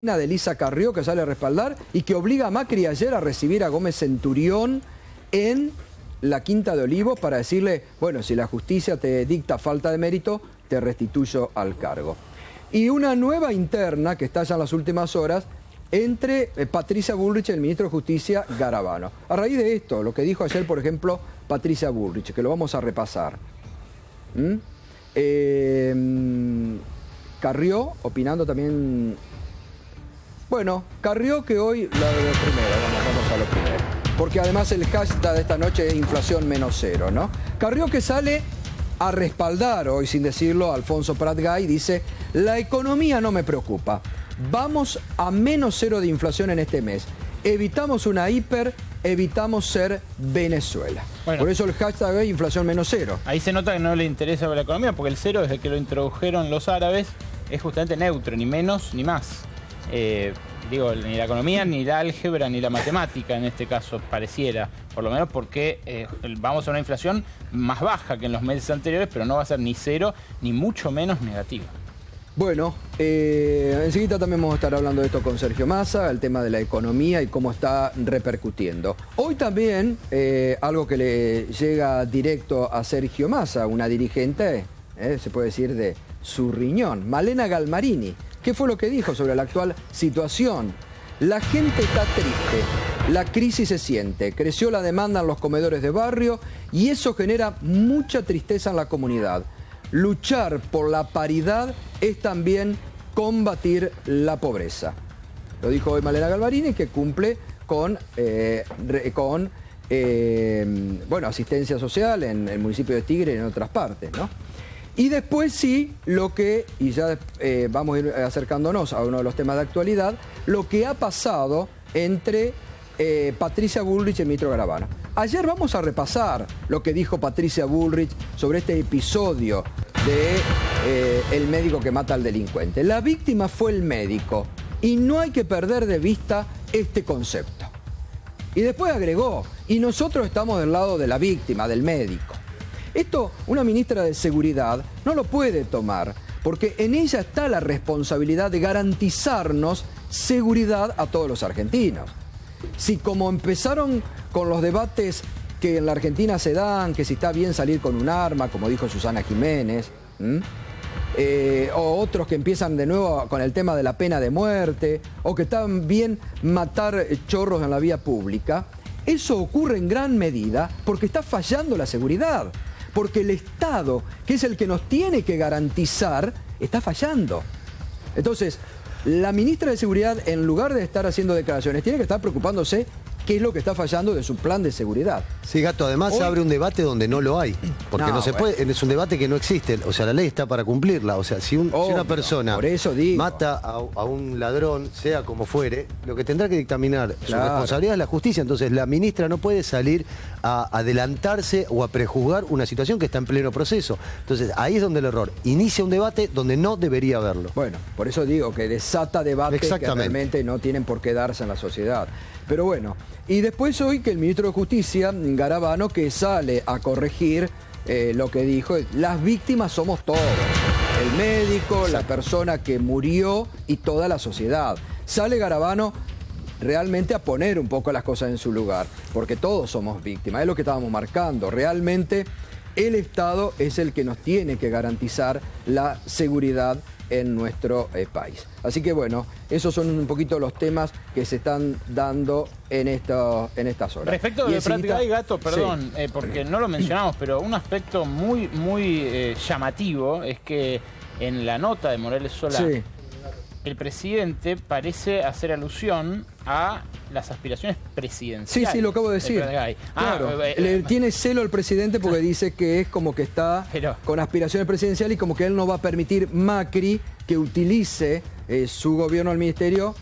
de Elisa Carrió, que sale a respaldar y que obliga a Macri ayer a recibir a Gómez Centurión en la Quinta de Olivos para decirle, bueno, si la justicia te dicta falta de mérito, te restituyo al cargo. Y una nueva interna que está ya en las últimas horas entre Patricia Bullrich y el ministro de Justicia, Garabano. A raíz de esto, lo que dijo ayer, por ejemplo, Patricia Bullrich, que lo vamos a repasar. Carrió, opinando también... Bueno, Carrió que hoy, vamos a lo primero. Porque además el hashtag de esta noche es inflación -0, ¿no? Carrió que sale a respaldar hoy, sin decirlo, a Alfonso Prat-Gay, dice, la economía no me preocupa. Vamos a -0 de inflación en este mes. Evitamos una hiper, evitamos ser Venezuela. Bueno, por eso el hashtag es inflación -0. Ahí se nota que no le interesa la economía, porque el cero, desde que lo introdujeron los árabes, es justamente neutro, ni menos ni más. Ni la economía, ni la álgebra, ni la matemática en este caso pareciera, por lo menos porque vamos a una inflación más baja que en los meses anteriores, pero no va a ser ni cero, ni mucho menos negativa. Bueno, enseguida también vamos a estar hablando de esto con Sergio Massa, el tema de la economía y cómo está repercutiendo. Hoy también, algo que le llega directo a Sergio Massa, una dirigente, se puede decir de su riñón, Malena Galmarini. ¿Qué fue lo que dijo sobre la actual situación? La gente está triste, la crisis se siente, creció la demanda en los comedores de barrio y eso genera mucha tristeza en la comunidad. Luchar por la paridad es también combatir la pobreza. Lo dijo hoy Malena Galmarini, que cumple con asistencia social en el municipio de Tigre y en otras partes, ¿no? Y después sí, y ya vamos a ir acercándonos a uno de los temas de actualidad, lo que ha pasado entre Patricia Bullrich y el ministro Garabano. Ayer vamos a repasar lo que dijo Patricia Bullrich sobre este episodio de el médico que mata al delincuente. La víctima fue el médico y no hay que perder de vista este concepto. Y después agregó, y nosotros estamos del lado de la víctima, del médico. Esto una ministra de Seguridad no lo puede tomar, porque en ella está la responsabilidad de garantizarnos seguridad a todos los argentinos. Si como empezaron con los debates que en la Argentina se dan, que si está bien salir con un arma, como dijo Susana Jiménez, o otros que empiezan de nuevo con el tema de la pena de muerte, o que está bien matar chorros en la vía pública, eso ocurre en gran medida porque está fallando la seguridad. Porque el Estado, que es el que nos tiene que garantizar, está fallando. Entonces, la ministra de Seguridad, en lugar de estar haciendo declaraciones, tiene que estar preocupándose qué es lo que está fallando de su plan de seguridad. Sí, Gato, además se abre un debate donde no lo hay. Porque no se puede, es un debate que no existe. O sea, la ley está para cumplirla. O sea, si una persona mata a un ladrón, sea como fuere, lo que tendrá que dictaminar su responsabilidad es la justicia. Entonces, la ministra no puede salir a adelantarse o a prejuzgar una situación que está en pleno proceso. Entonces, ahí es donde el error. Inicia un debate donde no debería haberlo. Bueno, por eso digo que desata debates que realmente no tienen por qué darse en la sociedad. Pero bueno, y después hoy que el ministro de Justicia, Garabano, que sale a corregir lo que dijo, las víctimas somos todos, el médico, la persona que murió y toda la sociedad. Sale Garabano realmente a poner un poco las cosas en su lugar, porque todos somos víctimas, es lo que estábamos marcando. Realmente el Estado es el que nos tiene que garantizar la seguridad en nuestro país. Así que bueno, esos son un poquito los temas que se están dando en estas horas. Respecto de Prat-Gay, Gato, perdón, porque no lo mencionamos, pero un aspecto muy llamativo es que en la nota de Morales Solá, el presidente parece hacer alusión a las aspiraciones presidenciales. Sí, lo acabo de decir. Claro, tiene celo el presidente porque dice que es como que está con aspiraciones presidenciales y como que él no va a permitir Macri que utilice su gobierno al ministerio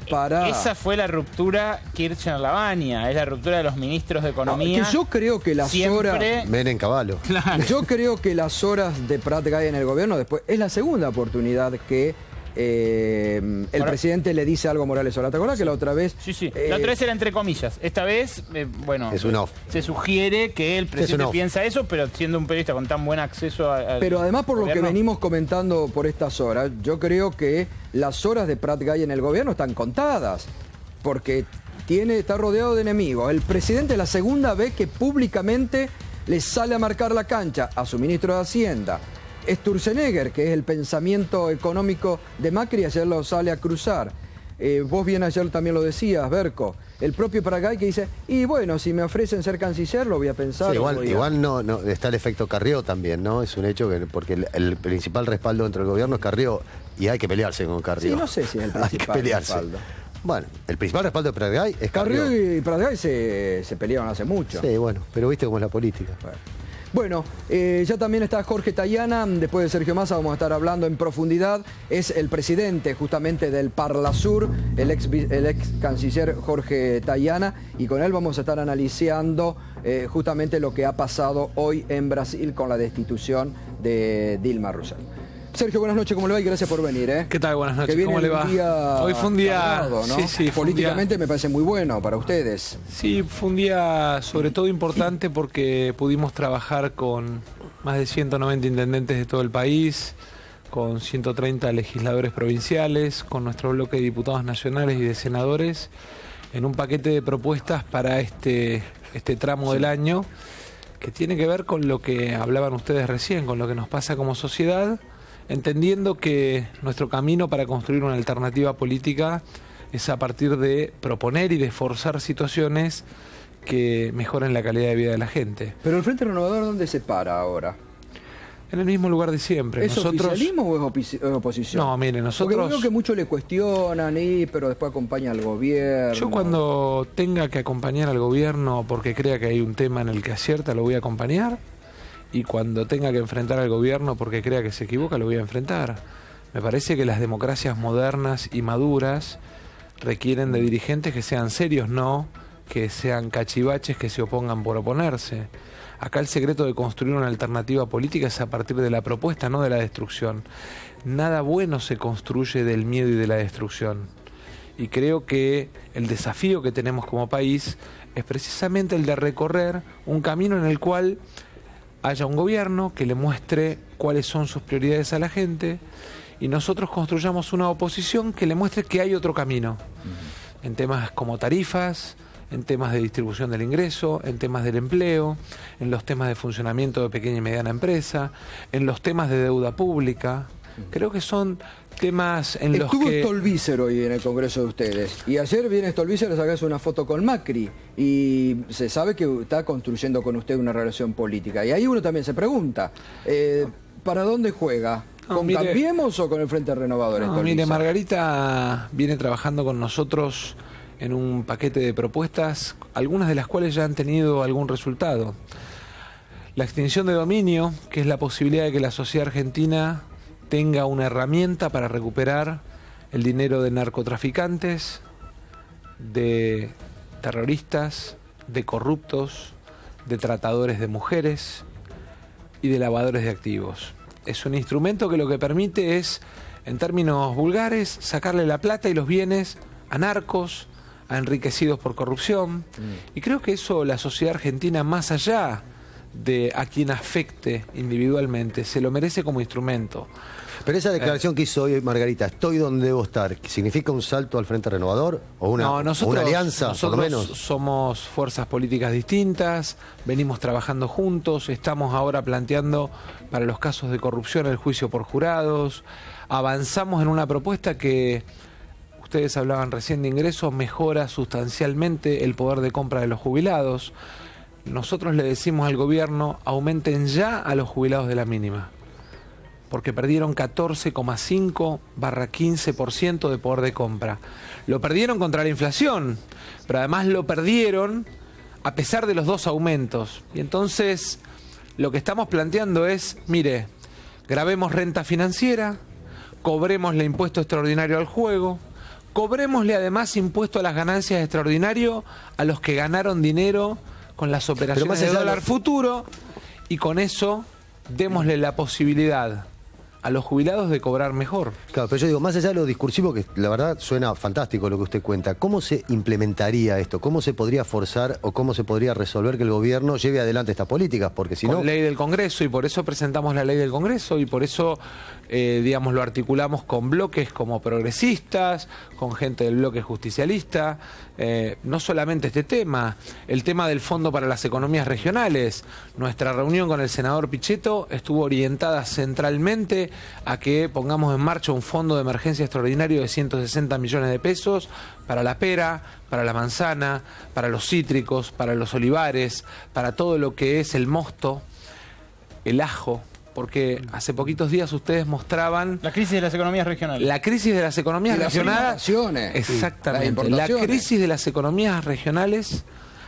para... Esa fue la ruptura Kirchner-Lavagna, es la ruptura de los ministros de Economía. Que yo creo que las horas... Menem Cavallo. Claro. Yo creo que las horas de Prat-Gay en el gobierno después es la segunda oportunidad que el presidente le dice algo a Morales Solá. ¿Te acuerdas que la otra vez? Sí. La otra vez era entre comillas. Esta vez, bueno, es un off. Se sugiere que el presidente piensa eso, pero siendo un periodista con tan buen acceso a... Pero además, por lo que venimos comentando por estas horas, yo creo que las horas de Prat Gay en el gobierno están contadas, porque está rodeado de enemigos. El presidente es la segunda vez que públicamente le sale a marcar la cancha a su ministro de Hacienda. Sturzenegger, que es el pensamiento económico de Macri, ayer lo sale a cruzar. Vos bien ayer también lo decías, Berco. El propio Prat Gay que dice, y bueno, si me ofrecen ser canciller, lo voy a pensar. Sí, igual no, está el efecto Carrió también, ¿no? Es un hecho que, porque el principal respaldo dentro del gobierno es Carrió, y hay que pelearse con Carrió. Sí, no sé si es el principal hay que pelearse. Respaldo. Bueno, el principal respaldo de Prat Gay es Carrió. Carrió y Prat Gay se pelearon hace mucho. Sí, bueno, pero viste cómo es la política. Bueno, ya también está Jorge Tayana, después de Sergio Massa vamos a estar hablando en profundidad. Es el presidente justamente del Parlasur, el ex canciller Jorge Tayana, y con él vamos a estar analizando justamente lo que ha pasado hoy en Brasil con la destitución de Dilma Rousseff. Sergio, buenas noches, ¿cómo le va? Y gracias por venir. ¿Qué tal? Buenas noches, ¿cómo le va? Hoy fue un día... cargado, ¿no? Sí, políticamente me parece muy bueno para ustedes. Sí, fue un día sobre todo importante porque pudimos trabajar con más de 190 intendentes de todo el país, con 130 legisladores provinciales, con nuestro bloque de diputados nacionales y de senadores, en un paquete de propuestas para este tramo del año, que tiene que ver con lo que hablaban ustedes recién, con lo que nos pasa como sociedad, entendiendo que nuestro camino para construir una alternativa política es a partir de proponer y de forzar situaciones que mejoren la calidad de vida de la gente. Pero el Frente Renovador, ¿dónde se para ahora? En el mismo lugar de siempre. ¿Es oficialismo o es oposición? No, mire, nosotros... Porque veo que muchos le cuestionan, pero después acompaña al gobierno. Yo cuando tenga que acompañar al gobierno porque crea que hay un tema en el que acierta, lo voy a acompañar. Y cuando tenga que enfrentar al gobierno porque crea que se equivoca, lo voy a enfrentar. Me parece que las democracias modernas y maduras requieren de dirigentes que sean serios, no que sean cachivaches que se opongan por oponerse. Acá el secreto de construir una alternativa política es a partir de la propuesta, no de la destrucción. Nada bueno se construye del miedo y de la destrucción. Y creo que el desafío que tenemos como país es precisamente el de recorrer un camino en el cual haya un gobierno que le muestre cuáles son sus prioridades a la gente y nosotros construyamos una oposición que le muestre que hay otro camino en temas como tarifas, en temas de distribución del ingreso, en temas del empleo, en los temas de funcionamiento de pequeña y mediana empresa, en los temas de deuda pública. Creo que son temas en los que... Estuvo Stolbizer hoy en el Congreso de ustedes. Y ayer viene Stolbizer a sacarse una foto con Macri. Y se sabe que está construyendo con usted una relación política. Y ahí uno también se pregunta, ¿para dónde juega? ¿Con Cambiemos o con el Frente Renovador? No, mire, Margarita viene trabajando con nosotros en un paquete de propuestas, algunas de las cuales ya han tenido algún resultado. La extinción de dominio, que es la posibilidad de que la sociedad argentina tenga una herramienta para recuperar el dinero de narcotraficantes, de terroristas, de corruptos, de tratadores de mujeres y de lavadores de activos. Es un instrumento que lo que permite es, en términos vulgares, sacarle la plata y los bienes a narcos, a enriquecidos por corrupción. Y creo que eso la sociedad argentina, más allá de a quien afecte individualmente, se lo merece como instrumento. Pero esa declaración que hizo hoy Margarita, estoy donde debo estar, ¿significa un salto al Frente Renovador o una alianza, por lo menos? Somos fuerzas políticas distintas, venimos trabajando juntos, estamos ahora planteando para los casos de corrupción el juicio por jurados, avanzamos en una propuesta que, ustedes hablaban recién de ingresos, mejora sustancialmente el poder de compra de los jubilados. Nosotros le decimos al gobierno, aumenten ya a los jubilados de la mínima, porque perdieron 14,5/15% de poder de compra. Lo perdieron contra la inflación, pero además lo perdieron a pesar de los dos aumentos. Y entonces lo que estamos planteando es, mire, gravemos renta financiera, cobrémosle impuesto extraordinario al juego, cobrémosle además impuesto a las ganancias extraordinario a los que ganaron dinero con las operaciones de dólar futuro, y con eso démosle la posibilidad a los jubilados de cobrar mejor. Claro, pero yo digo, más allá de lo discursivo, que la verdad suena fantástico lo que usted cuenta, ¿cómo se implementaría esto? ¿Cómo se podría forzar o cómo se podría resolver que el gobierno lleve adelante estas políticas? Porque si no... Con ley del Congreso, y por eso presentamos la ley del Congreso, y por eso, digamos, lo articulamos con bloques como progresistas, con gente del bloque justicialista, no solamente este tema, el tema del Fondo para las Economías Regionales. Nuestra reunión con el senador Pichetto estuvo orientada centralmente a que pongamos en marcha un fondo de emergencia extraordinario de 160 millones de pesos para la pera, para la manzana, para los cítricos, para los olivares, para todo lo que es el mosto, el ajo, porque hace poquitos días ustedes mostraban... La crisis de las economías regionales. La crisis de las economías regionales. Exactamente. La crisis de las economías regionales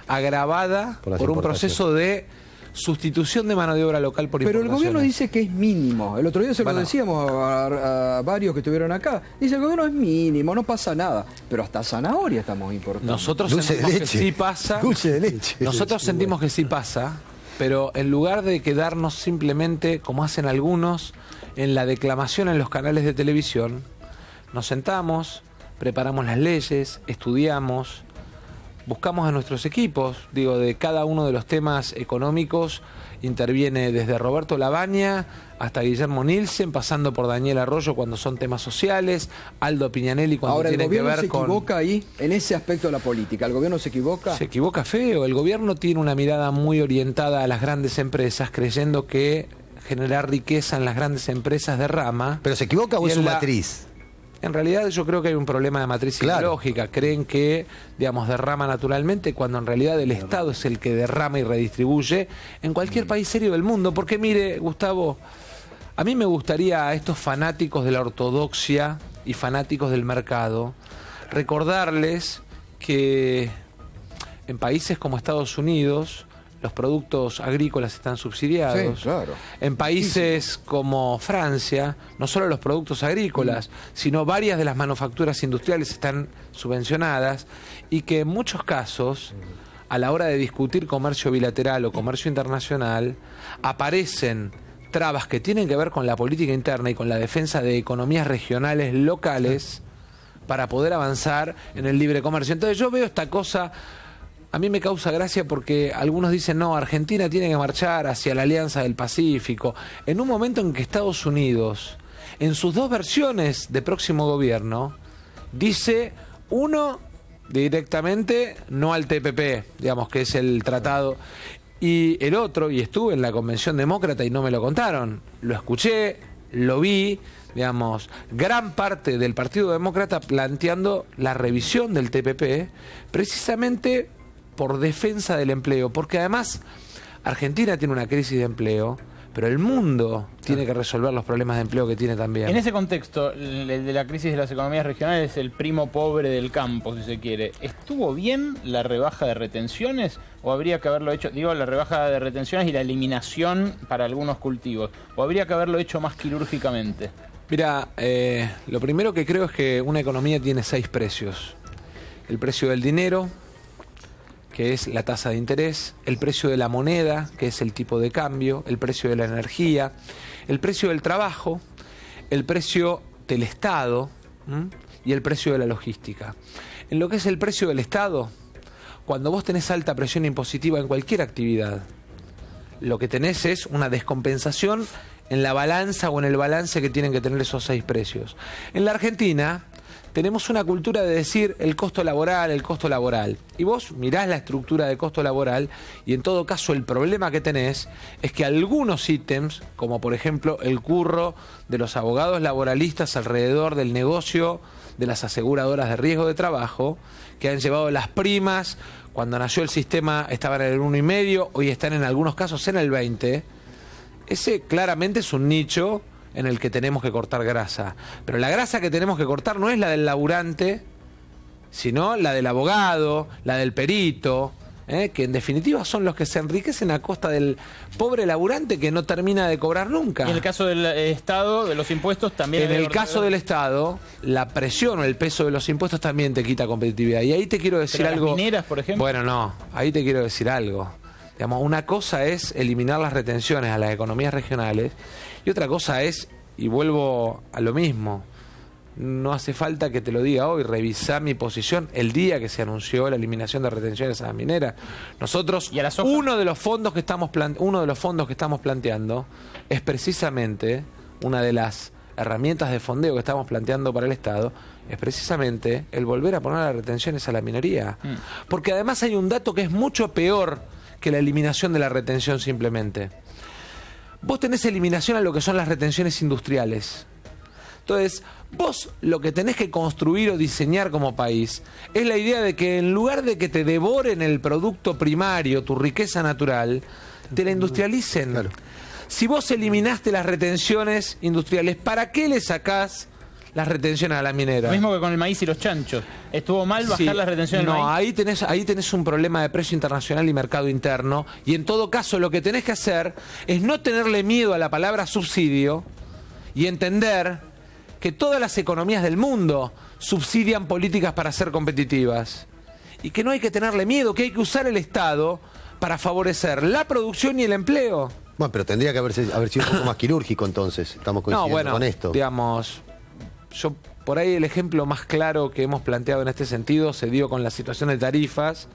agravada por un proceso de sustitución de mano de obra local por importaciones. Pero el gobierno dice que es mínimo. El otro día se lo decíamos a varios que estuvieron acá. Dice el gobierno es mínimo, no pasa nada. Pero hasta zanahoria estamos importando. Nosotros sentimos que sí pasa. Dulce de leche. Nosotros sentimos que sí pasa, pero en lugar de quedarnos simplemente, como hacen algunos, en la declamación en los canales de televisión, nos sentamos, preparamos las leyes, estudiamos, buscamos a nuestros equipos, digo, de cada uno de los temas económicos interviene desde Roberto Labaña hasta Guillermo Nielsen, pasando por Daniel Arroyo cuando son temas sociales, Aldo Piñanelli cuando tiene que ver con... ¿El gobierno se equivoca ahí, en ese aspecto de la política? ¿El gobierno se equivoca? Se equivoca feo. El gobierno tiene una mirada muy orientada a las grandes empresas, creyendo que generar riqueza en las grandes empresas derrama... ¿Pero se equivoca o es su matriz? En realidad yo creo que hay un problema de matriz ideológica. Creen que, digamos, derrama naturalmente, cuando en realidad el Estado es el que derrama y redistribuye en cualquier país serio del mundo. Porque mire, Gustavo, a mí me gustaría a estos fanáticos de la ortodoxia y fanáticos del mercado recordarles que en países como Estados Unidos los productos agrícolas están subsidiados. Sí, claro. En países como Francia, no solo los productos agrícolas, sino varias de las manufacturas industriales están subvencionadas, y que en muchos casos, a la hora de discutir comercio bilateral o comercio internacional, aparecen trabas que tienen que ver con la política interna y con la defensa de economías regionales locales para poder avanzar en el libre comercio. Entonces yo veo esta cosa... A mí me causa gracia porque algunos dicen, no, Argentina tiene que marchar hacia la Alianza del Pacífico. En un momento en que Estados Unidos, en sus dos versiones de próximo gobierno, dice, uno, directamente no al TPP, digamos que es el tratado, y el otro, y estuve en la Convención Demócrata y no me lo contaron, lo escuché, lo vi, digamos, gran parte del Partido Demócrata planteando la revisión del TPP, precisamente por defensa del empleo, porque además Argentina tiene una crisis de empleo, pero el mundo tiene que resolver los problemas de empleo que tiene también. En ese contexto, el de la crisis de las economías regionales, el primo pobre del campo, si se quiere, ¿estuvo bien la rebaja de retenciones o habría que haberlo hecho, digo, la rebaja de retenciones y la eliminación para algunos cultivos, o habría que haberlo hecho más quirúrgicamente? Mira, lo primero que creo es que una economía tiene 6 precios. El precio del dinero, que es la tasa de interés, el precio de la moneda, que es el tipo de cambio, el precio de la energía, el precio del trabajo, el precio del Estado y el precio de la logística. En lo que es el precio del Estado, cuando vos tenés alta presión impositiva en cualquier actividad, lo que tenés es una descompensación en la balanza o en el balance que tienen que tener esos 6 precios. En la Argentina tenemos una cultura de decir el costo laboral, el costo laboral. Y vos mirás la estructura de costo laboral y en todo caso el problema que tenés es que algunos ítems, como por ejemplo el curro de los abogados laboralistas alrededor del negocio de las aseguradoras de riesgo de trabajo, que han llevado las primas, cuando nació el sistema estaban en el 1,5, hoy están en algunos casos en el 20, ese claramente es un nicho en el que tenemos que cortar grasa. Pero la grasa que tenemos que cortar no es la del laburante, sino la del abogado, la del perito, que en definitiva son los que se enriquecen a costa del pobre laburante que no termina de cobrar nunca. Y en el caso del Estado, de los impuestos, también... En el caso del Estado, la presión o el peso de los impuestos también te quita competitividad. Y ahí te quiero decir algo... ¿Las mineras, por ejemplo? Bueno, no, ahí te quiero decir algo. Digamos, una cosa es eliminar las retenciones a las economías regionales y otra cosa es y vuelvo a lo mismo. No hace falta que te lo diga hoy, revisá mi posición el día que se anunció la eliminación de retenciones a la minera. Nosotros, uno de los fondos que estamos planteando es precisamente una de las herramientas de fondeo que estamos planteando para el Estado, es precisamente el volver a poner las retenciones a la minería. Porque además hay un dato que es mucho peor que la eliminación de la retención simplemente. Vos tenés eliminación a lo que son las retenciones industriales. Entonces, vos lo que tenés que construir o diseñar como país es la idea de que en lugar de que te devoren el producto primario, tu riqueza natural, te la industrialicen. Claro. Si vos eliminaste las retenciones industriales, ¿para qué le sacás las retenciones a la minera? Lo mismo que con el maíz y los chanchos. ¿Estuvo mal bajar las retenciones del maíz? No, ahí tenés un problema de precio internacional y mercado interno. Y en todo caso, lo que tenés que hacer es no tenerle miedo a la palabra subsidio y entender que todas las economías del mundo subsidian políticas para ser competitivas. Y que no hay que tenerle miedo, que hay que usar el Estado para favorecer la producción y el empleo. Bueno, pero tendría que haber sido un poco más quirúrgico entonces. Estamos coincidiendo con esto. Digamos, yo por ahí el ejemplo más claro que hemos planteado en este sentido se dio con la situación de tarifas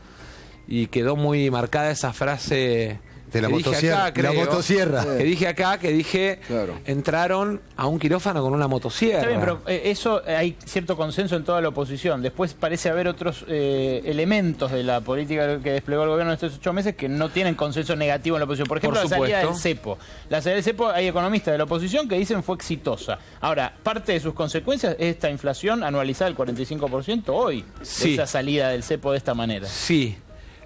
y quedó muy marcada esa frase de la motosierra. Que dije acá, claro. Entraron a un quirófano con una motosierra. Está bien, pero eso hay cierto consenso en toda la oposición. Después parece haber otros elementos de la política que desplegó el gobierno en estos 8 meses que no tienen consenso negativo en la oposición. Por ejemplo, la salida del cepo. La salida del cepo, hay economistas de la oposición que dicen fue exitosa. Ahora, parte de sus consecuencias es esta inflación anualizada del 45% hoy. Sí. De esa salida del cepo de esta manera. Sí.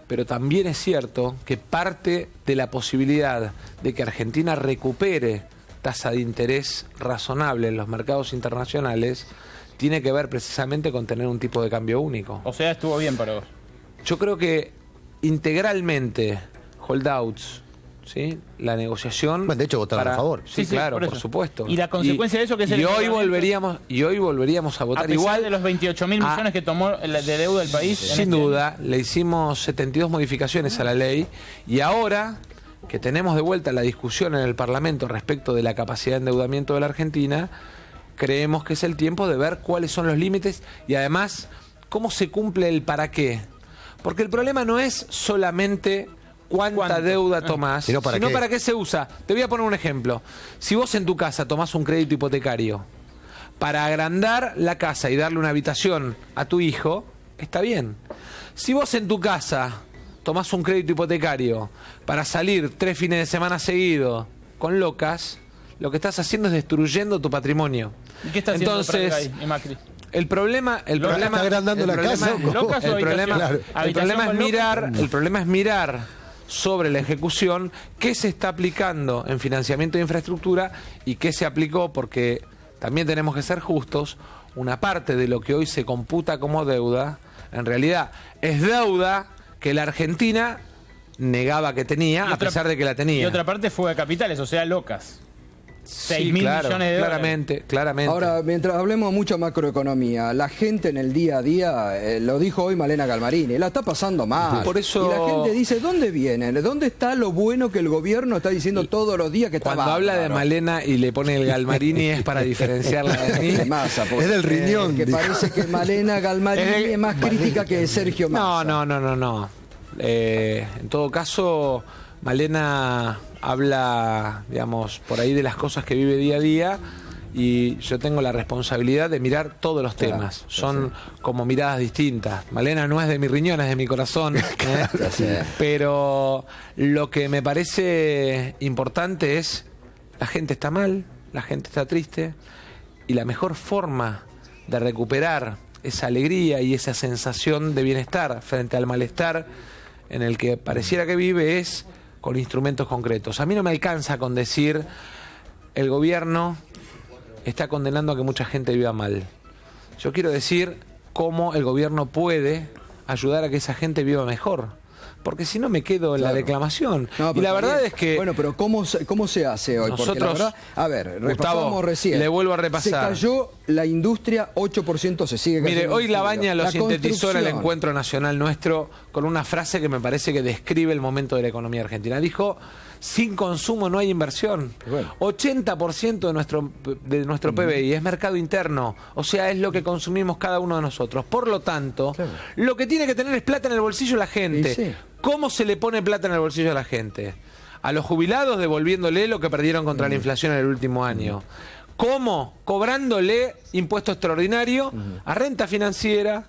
Pero también es cierto que parte de la posibilidad de que Argentina recupere tasa de interés razonable en los mercados internacionales tiene que ver precisamente con tener un tipo de cambio único. O sea, estuvo bien para vos. Yo creo que integralmente holdouts, ¿sí? La negociación. Bueno, de hecho votaron a favor. Sí, claro, por supuesto. Y la consecuencia de eso que es hoy volveríamos a votar a pesar igual de los 28.000 millones que tomó de deuda del país. Sin duda, le hicimos 72 modificaciones a la ley y ahora que tenemos de vuelta la discusión en el Parlamento respecto de la capacidad de endeudamiento de la Argentina, creemos que es el tiempo de ver cuáles son los límites y además cómo se cumple el para qué. Porque el problema no es solamente cuánta deuda tomás, sino para qué se usa. Te voy a poner un ejemplo. Si vos en tu casa tomás un crédito hipotecario para agrandar la casa y darle una habitación a tu hijo, está bien. Si vos en tu casa tomás un crédito hipotecario para salir 3 fines de semana seguidos con locas, lo que estás haciendo es destruyendo tu patrimonio. ¿Y qué está haciendo Pratgay y Macri? El problema está agrandando la casa. El problema es mirar sobre la ejecución qué se está aplicando en financiamiento de infraestructura y qué se aplicó, porque también tenemos que ser justos, una parte de lo que hoy se computa como deuda, en realidad es deuda que la Argentina negaba que tenía, a pesar de que la tenía. Y otra parte fue a capitales, o sea, locas. 6.000 millones de dólares. Claramente. Ahora, mientras hablemos mucho macroeconomía, la gente en el día a día, lo dijo hoy Malena Galmarini, la está pasando mal. Por eso... Y la gente dice, ¿dónde vienen? ¿Dónde está lo bueno que el gobierno está diciendo todos los días que está Cuando habla de Malena y le pone el Galmarini es para diferenciarla de mí. Es del riñón. Que parece que Malena Galmarini es más crítica que Sergio Massa. No. En todo caso, Malena habla, digamos, por ahí de las cosas que vive día a día y yo tengo la responsabilidad de mirar todos los temas. Son como miradas distintas. Malena no es de mi riñón, es de mi corazón. Pero lo que me parece importante es, la gente está mal, la gente está triste y la mejor forma de recuperar esa alegría y esa sensación de bienestar frente al malestar en el que pareciera que vive es con instrumentos concretos. A mí no me alcanza con decir el gobierno está condenando a que mucha gente viva mal. Yo quiero decir cómo el gobierno puede ayudar a que esa gente viva mejor. Porque si no me quedo en la declamación. No, y la verdad es que... Bueno, pero ¿cómo se hace hoy? Nosotros, porque la verdad, a ver, Gustavo, recién. le vuelvo a repasar. Se cayó la industria, 8% se sigue cayendo. Mire, hoy Labaña lo sintetizó en el encuentro nacional nuestro con una frase que me parece que describe el momento de la economía argentina. Dijo, Sin consumo no hay inversión. Bueno. 80% de nuestro PBI es mercado interno, o sea, es lo que consumimos cada uno de nosotros. Por lo tanto, lo que tiene que tener es plata en el bolsillo la gente. Sí. ¿Cómo se le pone plata en el bolsillo a la gente? A los jubilados devolviéndole lo que perdieron contra la inflación en el último año. ¿Cómo? Cobrándole impuesto extraordinario a renta financiera,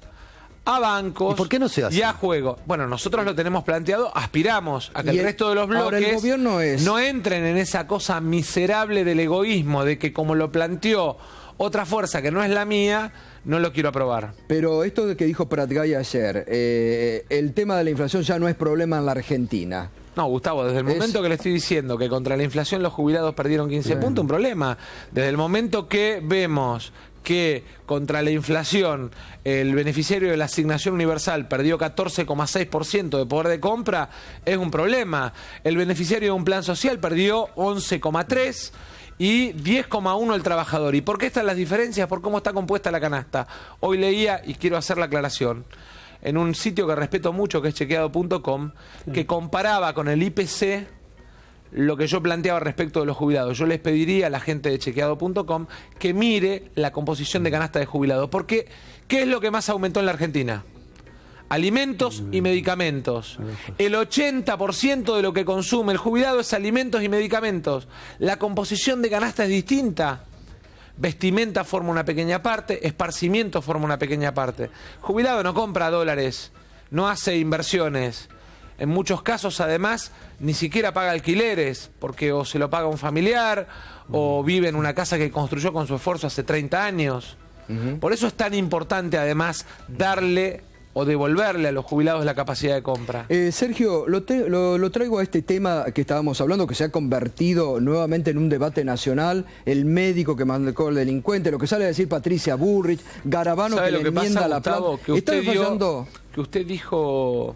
a bancos. ¿Y por qué no se hace? Y a juego. Bueno, nosotros lo tenemos planteado, aspiramos a que el resto de los bloques el gobierno no entren en esa cosa miserable del egoísmo, de que como lo planteó otra fuerza que no es la mía, no lo quiero aprobar. Pero esto de que dijo Pratgay ayer, el tema de la inflación ya no es problema en la Argentina. No, Gustavo, desde el momento que le estoy diciendo que contra la inflación los jubilados perdieron 15 puntos, un problema. Desde el momento que vemos que contra la inflación el beneficiario de la asignación universal perdió 14,6% de poder de compra, es un problema. El beneficiario de un plan social perdió 11,3% y 10,1% el trabajador. ¿Y por qué están las diferencias? Por cómo está compuesta la canasta. Hoy leía, y quiero hacer la aclaración, en un sitio que respeto mucho, que es chequeado.com, que comparaba con el IPC lo que yo planteaba respecto de los jubilados. Yo les pediría a la gente de chequeado.com que mire la composición de canasta de jubilados. Porque, ¿qué es lo que más aumentó en la Argentina? Alimentos y medicamentos. El 80% de lo que consume el jubilado es alimentos y medicamentos. La composición de canasta es distinta. Vestimenta forma una pequeña parte, esparcimiento forma una pequeña parte. Jubilado no compra dólares, no hace inversiones. En muchos casos, además, ni siquiera paga alquileres, porque o se lo paga un familiar, o vive en una casa que construyó con su esfuerzo hace 30 años. Por eso es tan importante, además, darle o devolverle a los jubilados la capacidad de compra. Sergio, lo traigo a este tema que estábamos hablando, que se ha convertido nuevamente en un debate nacional, el médico que mandó al delincuente, lo que sale a decir Patricia Bullrich, Garabano que le enmienda la plata. Que usted dijo,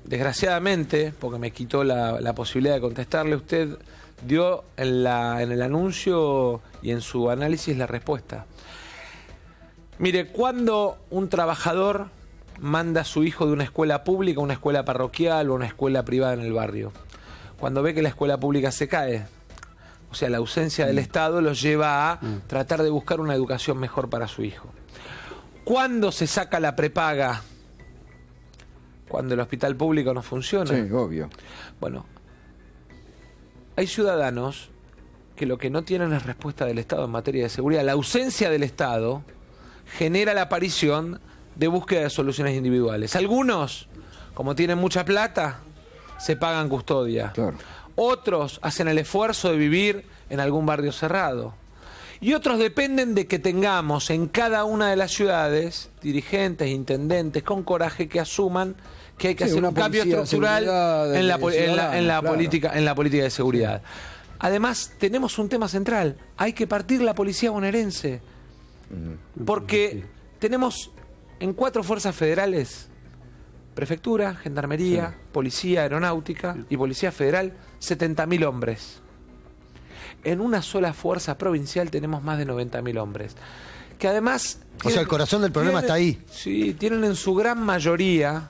desgraciadamente, porque me quitó la posibilidad de contestarle, usted dio en el anuncio y en su análisis la respuesta. Mire, cuando un trabajador manda a su hijo de una escuela pública a una escuela parroquial o a una escuela privada en el barrio, cuando ve que la escuela pública se cae, o sea, la ausencia del Estado los lleva a tratar de buscar una educación mejor para su hijo. ¿Cuándo se saca la prepaga? Cuando el hospital público no funciona. Sí, obvio. Bueno, hay ciudadanos que lo que no tienen es respuesta del Estado en materia de seguridad. La ausencia del Estado genera la aparición de búsqueda de soluciones individuales. Algunos, como tienen mucha plata, se pagan custodia. Claro. Otros hacen el esfuerzo de vivir en algún barrio cerrado. Y otros dependen de que tengamos en cada una de las ciudades dirigentes, intendentes con coraje que asuman que hay que hacer un cambio estructural en la política de seguridad. Además, tenemos un tema central. Hay que partir la policía bonaerense. Porque tenemos en 4 fuerzas federales, prefectura, gendarmería, policía aeronáutica y policía federal, 70.000 hombres. En una sola fuerza provincial tenemos más de 90.000 hombres. Que además... O sea, el corazón del problema está ahí. Sí, tienen en su gran mayoría,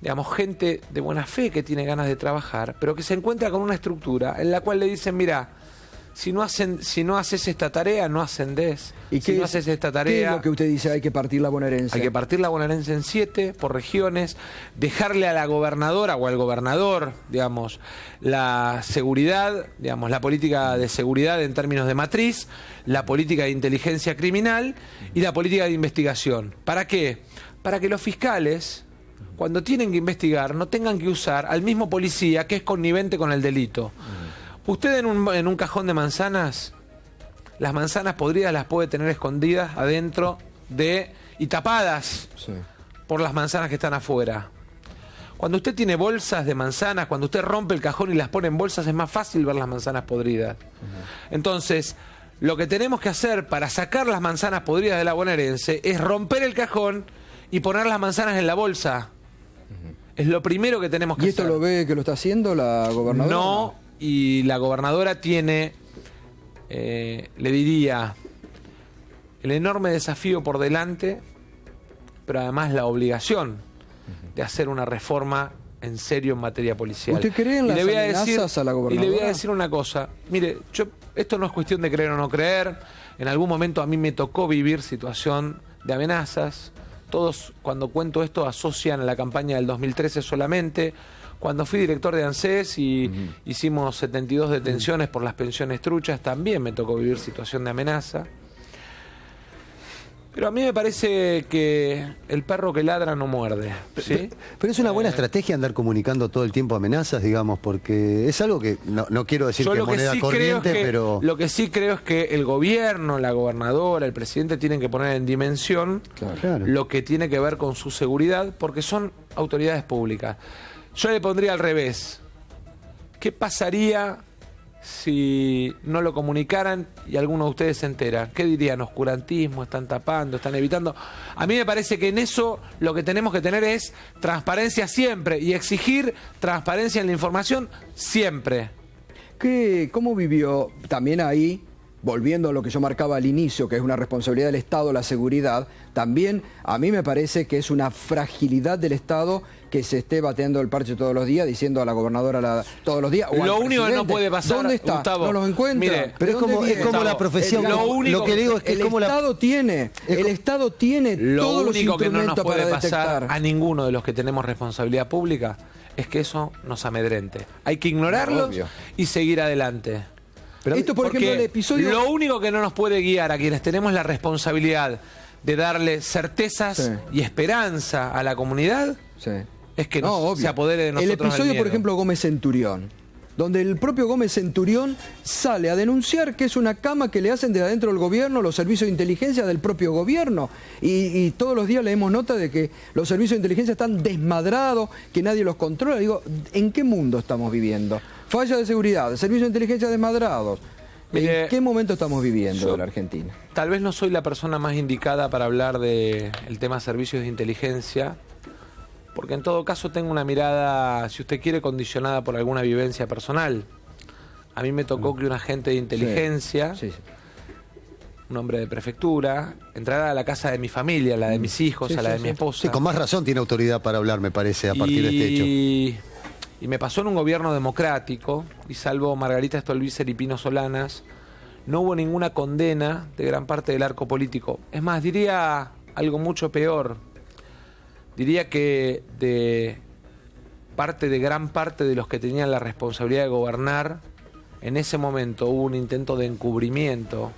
digamos, gente de buena fe que tiene ganas de trabajar, pero que se encuentra con una estructura en la cual le dicen, mira, si no haces esta tarea, no ascendés. ¿Y si no haces esta tarea... ¿Qué es lo que usted dice? Hay que partir la bonaerense. Hay que partir la bonaerense en 7, por regiones, dejarle a la gobernadora o al gobernador, digamos, la seguridad, digamos, la política de seguridad en términos de matriz, la política de inteligencia criminal y la política de investigación. ¿Para qué? Para que los fiscales, cuando tienen que investigar, no tengan que usar al mismo policía que es connivente con el delito. Usted en un cajón de manzanas, las manzanas podridas las puede tener escondidas adentro y tapadas por las manzanas que están afuera. Cuando usted tiene bolsas de manzanas, cuando usted rompe el cajón y las pone en bolsas, es más fácil ver las manzanas podridas. Entonces, lo que tenemos que hacer para sacar las manzanas podridas de la bonaerense es romper el cajón y poner las manzanas en la bolsa. Es lo primero que tenemos que hacer. ¿Y esto lo ve que lo está haciendo la gobernadora? No, y la gobernadora tiene, le diría, el enorme desafío por delante, pero además la obligación de hacer una reforma en serio en materia policial. ¿Usted cree en las amenazas a la gobernadora? Y le voy a decir una cosa. Mire, esto no es cuestión de creer o no creer. En algún momento a mí me tocó vivir situación de amenazas. Todos, cuando cuento esto, asocian a la campaña del 2013 solamente. Cuando fui director de ANSES y hicimos 72 detenciones por las pensiones truchas, también me tocó vivir situación de amenaza. Pero a mí me parece que el perro que ladra no muerde, ¿sí? Pero es una buena estrategia andar comunicando todo el tiempo amenazas, digamos, porque es algo que no quiero decir que es moneda corriente, pero... Lo que sí creo es que el gobierno, la gobernadora, el presidente tienen que poner en dimensión lo que tiene que ver con su seguridad, porque son autoridades públicas. Yo le pondría al revés. ¿Qué pasaría si no lo comunicaran y alguno de ustedes se entera? ¿Qué dirían? Oscurantismo, están tapando, están evitando. A mí me parece que en eso lo que tenemos que tener es transparencia siempre y exigir transparencia en la información siempre. ¿Cómo vivió también ahí, volviendo a lo que yo marcaba al inicio, que es una responsabilidad del Estado, la seguridad? También a mí me parece que es una fragilidad del Estado que se esté bateando el parche todos los días, diciendo a la gobernadora todos los días. O lo único que no puede pasar, ¿dónde está? Gustavo, ¿No los encuentra? Mire, pero es como la profesión. Lo que digo es que el Estado tiene todos los instrumentos que no nos puede para pasar detectar. a ninguno de los que tenemos responsabilidad pública es que eso nos amedrente. Hay que ignorarlos y seguir adelante. Pero esto, por ejemplo, el episodio... Lo único que no nos puede guiar a quienes tenemos la responsabilidad de darle certezas y esperanza a la comunidad es que se apodere de nosotros. El episodio, por ejemplo, Gómez Centurión, donde el propio Gómez Centurión sale a denunciar que es una cama que le hacen de adentro del gobierno, los servicios de inteligencia del propio gobierno. Y todos los días leemos nota de que los servicios de inteligencia están desmadrados, que nadie los controla. Digo, ¿en qué mundo estamos viviendo? Falla de seguridad, servicios de inteligencia desmadrados. ¿En qué momento estamos viviendo en la Argentina? Tal vez no soy la persona más indicada para hablar del tema servicios de inteligencia, porque en todo caso tengo una mirada, si usted quiere, condicionada por alguna vivencia personal. A mí me tocó que un agente de inteligencia, un hombre de prefectura, entrara a la casa de mi familia, a la de mis hijos, a la de mi esposa. Sí, con más razón tiene autoridad para hablar, me parece, a partir de este hecho. Y me pasó en un gobierno democrático, y salvo Margarita Stolbizer y Pino Solanas, no hubo ninguna condena de gran parte del arco político. Es más, diría algo mucho peor. Diría que de gran parte de los que tenían la responsabilidad de gobernar, en ese momento hubo un intento de encubrimiento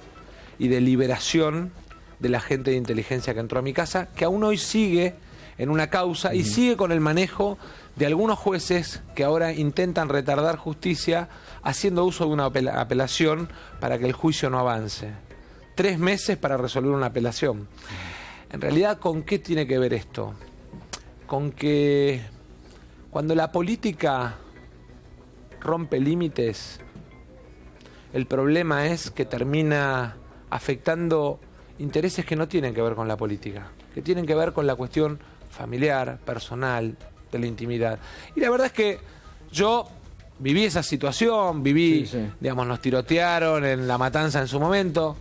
y de liberación de la gente de inteligencia que entró a mi casa, que aún hoy sigue en una causa y sigue con el manejo de algunos jueces que ahora intentan retardar justicia haciendo uso de una apelación para que el juicio no avance. 3 meses para resolver una apelación. En realidad, ¿con qué tiene que ver esto? Con que cuando la política rompe límites, el problema es que termina afectando intereses que no tienen que ver con la política, que tienen que ver con la cuestión familiar, personal, de la intimidad. Y la verdad es que yo viví esa situación, digamos, nos tirotearon en La Matanza en su momento.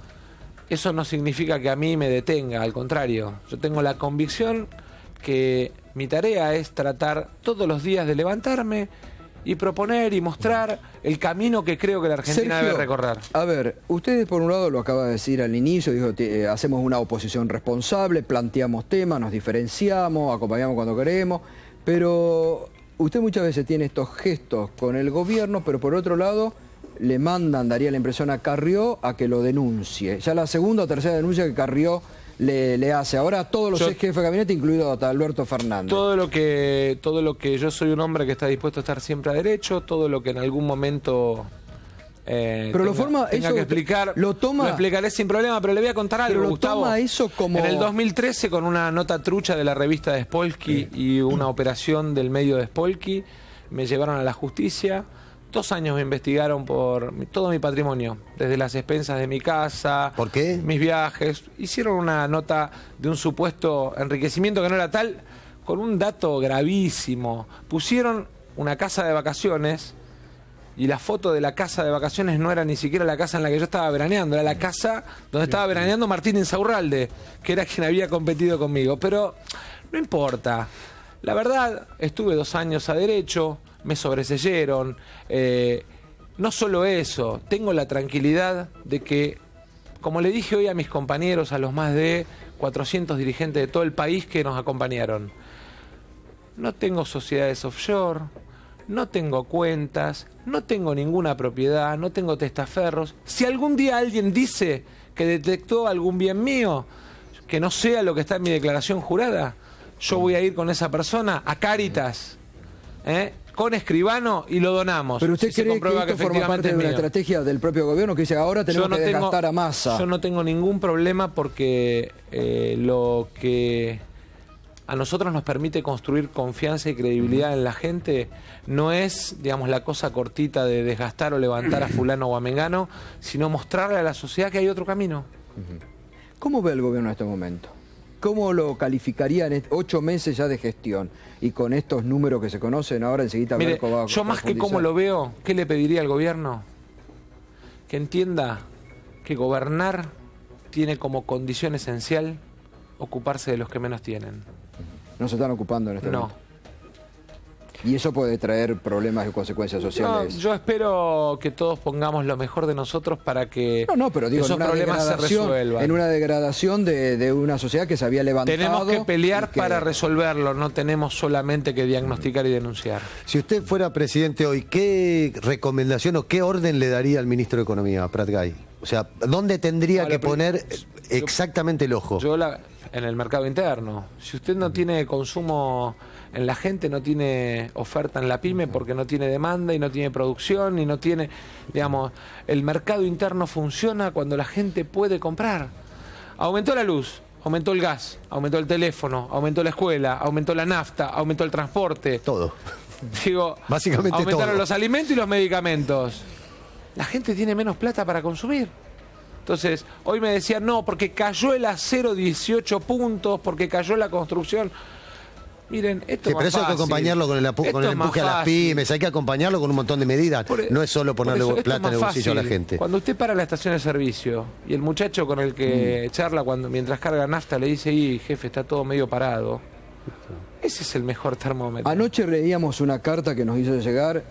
Eso no significa que a mí me detenga, al contrario. Yo tengo la convicción que mi tarea es tratar todos los días de levantarme y proponer y mostrar el camino que creo que la Argentina debe recorrer. A ver, ustedes por un lado lo acaba de decir al inicio, dijo, hacemos una oposición responsable, planteamos temas, nos diferenciamos, acompañamos cuando queremos, pero usted muchas veces tiene estos gestos con el gobierno, pero por otro lado le mandan, daría la impresión a Carrió, a que lo denuncie. Ya la segunda o tercera denuncia que Carrió le hace ahora a todos los ex jefes de gabinete, incluido hasta Alberto Fernández. Todo lo que yo soy un hombre que está dispuesto a estar siempre a derecho, todo lo que en algún momento pero tenga que explicar, lo explicaré sin problema, pero le voy a contar algo, Gustavo. Toma eso como... En el 2013, con una nota trucha de la revista de Spolsky y una operación del medio de Spolsky, me llevaron a la justicia. 2 años me investigaron por todo mi patrimonio, desde las expensas de mi casa, ¿por qué? Mis viajes. Hicieron una nota de un supuesto enriquecimiento que no era tal, con un dato gravísimo. Pusieron una casa de vacaciones y la foto de la casa de vacaciones no era ni siquiera la casa en la que yo estaba veraneando, era la casa donde estaba veraneando Martín Insaurralde, que era quien había competido conmigo. Pero no importa. La verdad, estuve 2 años a derecho, me sobreseyeron. No solo eso, tengo la tranquilidad de que, como le dije hoy a mis compañeros, a los más de 400 dirigentes de todo el país que nos acompañaron, no tengo sociedades offshore, no tengo cuentas, no tengo ninguna propiedad, no tengo testaferros. Si algún día alguien dice que detectó algún bien mío, que no sea lo que está en mi declaración jurada, yo voy a ir con esa persona a Cáritas, con escribano, y lo donamos. Pero usted cree que esto forma parte de una estrategia del propio gobierno que dice ahora tenemos que desgastar a Massa. Yo no tengo ningún problema porque lo que a nosotros nos permite construir confianza y credibilidad en la gente no es, digamos, la cosa cortita de desgastar o levantar a fulano o a mengano, sino mostrarle a la sociedad que hay otro camino. ¿Cómo ve el gobierno en este momento? ¿Cómo lo calificaría en 8 meses ya de gestión? Y con estos números que se conocen ahora enseguida... Mire, yo más que cómo lo veo, ¿qué le pediría al gobierno? Que entienda que gobernar tiene como condición esencial ocuparse de los que menos tienen. No se están ocupando en este momento. Y eso puede traer problemas y consecuencias sociales. No, yo espero que todos pongamos lo mejor de nosotros para que pero digo, esos problemas se resuelvan. En una degradación de una sociedad que se había levantado. Tenemos que pelear para resolverlo, no tenemos solamente que diagnosticar y denunciar. Si usted fuera presidente hoy, ¿qué recomendación o qué orden le daría al ministro de Economía, Prat Gay? O sea, ¿dónde tendría que poner exactamente el ojo? En el mercado interno. Si usted no tiene consumo en la gente, no tiene oferta en la pyme porque no tiene demanda y no tiene producción y no tiene, digamos, el mercado interno funciona cuando la gente puede comprar. Aumentó la luz, aumentó el gas, aumentó el teléfono, aumentó la escuela, aumentó la nafta, aumentó el transporte. Todo. Digo, básicamente aumentaron todo. Los alimentos y los medicamentos. La gente tiene menos plata para consumir. Entonces, hoy me decían, no, porque cayó el acero 18 puntos, porque cayó la construcción. Miren, esto es más fácil. Pero eso hay que acompañarlo con el empuje a las pymes, hay que acompañarlo con un montón de medidas. No es solo ponerle plata en el bolsillo a la gente. Cuando usted para la estación de servicio y el muchacho con el que charla mientras carga nafta le dice, jefe, está todo medio parado. Ese es el mejor termómetro. Anoche leíamos una carta que nos hizo llegar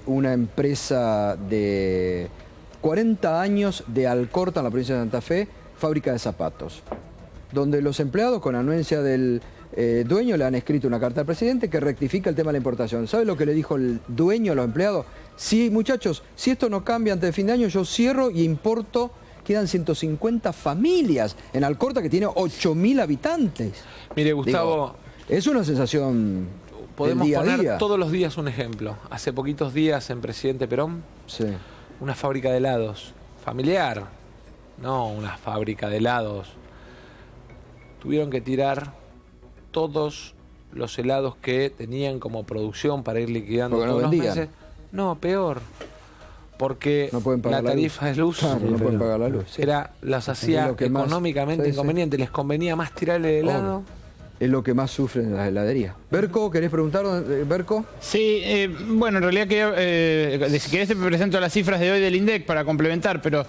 una empresa de 40 años de Alcorta, en la provincia de Santa Fe, fábrica de zapatos, donde los empleados, con anuencia del dueño, le han escrito una carta al presidente que rectifica el tema de la importación. ¿Sabe lo que le dijo el dueño a los empleados? Sí, muchachos, si esto no cambia antes de fin de año, yo cierro y importo. Quedan 150 familias en Alcorta, que tiene 8.000 habitantes. Mire, Gustavo... es una sensación podemos día a poner día. Todos los días un ejemplo. Hace poquitos días en Presidente Perón, una fábrica de helados familiar, no una fábrica de helados. Tuvieron que tirar todos los helados que tenían como producción para ir liquidando todos los meses. No, peor. Porque la tarifa de luz, no pueden pagar la luz. las hacía económicamente inconveniente. Les convenía más tirarle el helado. Es lo que más sufren en las heladerías. Berco, ¿querés preguntar, Berco? Sí, bueno, en realidad si querés te presento las cifras de hoy del INDEC para complementar, pero...